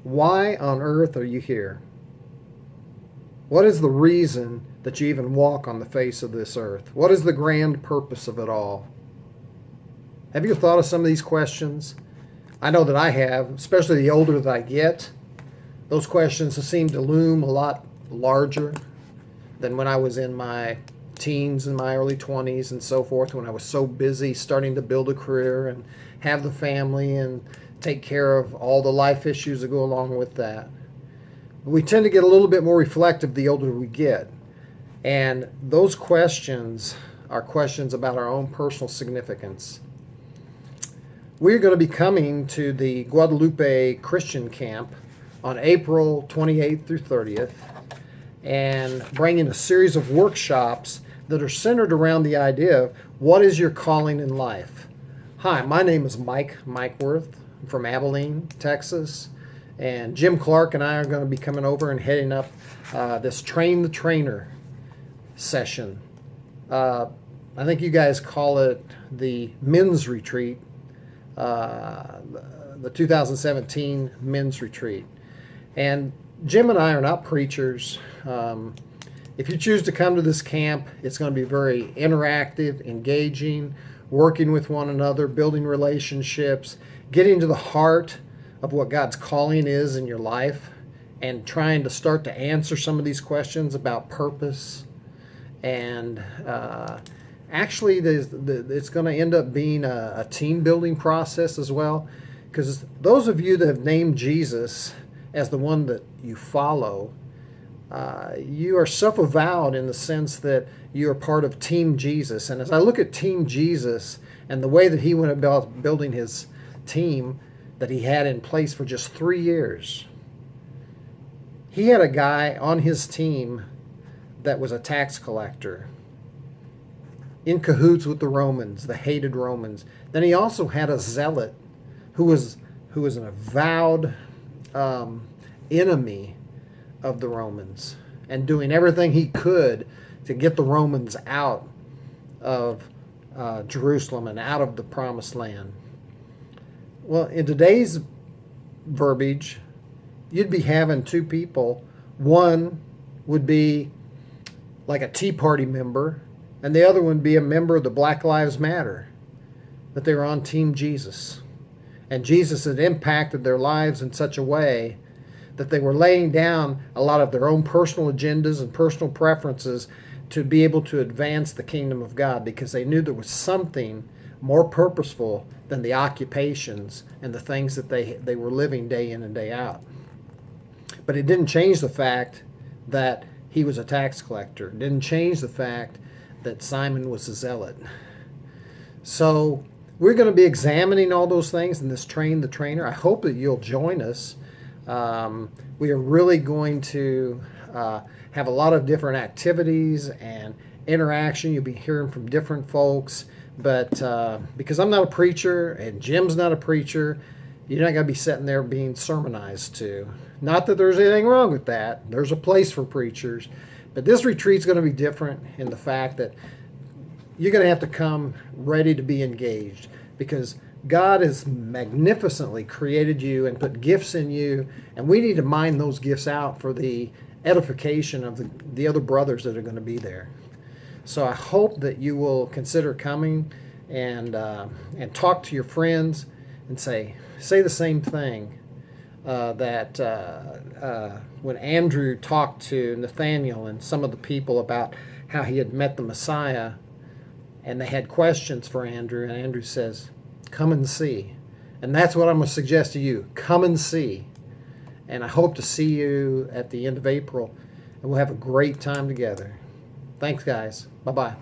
Why on earth are you here? What is the reason that you even walk on the face of this earth? What is the grand purpose of it all? Have you thought of some of these questions? I know that I have, especially the older that I get. Those questions seem to loom a lot larger than when I was in my teens and my early 20s and so forth, when I was so busy starting to build a career and have the family and take care of all the life issues that go along with that. We tend to get a little bit more reflective the older we get. And those questions are questions about our own personal significance. We're going to be coming to the Guadalupe Christian Camp on April 28th through 30th and bringing a series of workshops that are centered around the idea of what is your calling in life. Hi, my name is Mike Worth. I'm from Abilene, Texas. And Jim Clark and I are going to be coming over and heading up this Train the Trainer session. I think you guys call it the men's retreat, the 2017 men's retreat. And Jim and I are not preachers. If you choose to come to this camp, it's going to be very interactive, engaging, working with one another, building relationships, getting to the heart of what God's calling is in your life, and trying to start to answer some of these questions about purpose. And actually, it's going to end up being a team building process as well, because those of you that have named Jesus as the one that you follow, you are self-avowed in the sense that you are part of Team Jesus. And as I look at Team Jesus and the way that he went about building his team that he had in place for just 3 years, he had a guy on his team that was a tax collector, in cahoots with the Romans, the hated Romans. Then he also had a zealot who was an avowed enemy of the Romans and doing everything he could to get the Romans out of Jerusalem and out of the promised land. Well, in today's verbiage, you'd be having two people. One would be like a Tea Party member, and the other one would be a member of the Black Lives Matter, but they were on Team Jesus. And Jesus had impacted their lives in such a way that they were laying down a lot of their own personal agendas and personal preferences to be able to advance the kingdom of God, because they knew there was something more purposeful than the occupations and the things that they were living day in and day out. But it didn't change the fact that he was a tax collector. It didn't change the fact that Simon was a zealot. So we're going to be examining all those things in this Train the Trainer. I hope that you'll join us. We are really going to have a lot of different activities and interaction. You'll be hearing from different folks. But because I'm not a preacher and Jim's not a preacher, you're not going to be sitting there being sermonized to. Not that there's anything wrong with that. There's a place for preachers. But this retreat's going to be different in the fact that you're going to have to come ready to be engaged, because God has magnificently created you and put gifts in you, and we need to mine those gifts out for the edification of the other brothers that are going to be there. So I hope that you will consider coming and talk to your friends and say the same thing that when Andrew talked to Nathaniel and some of the people about how he had met the Messiah, and they had questions for Andrew, and Andrew says, come and see. And that's what I'm going to suggest to you. Come and see. And I hope to see you at the end of April, and we'll have a great time together. Thanks, guys. Bye-bye.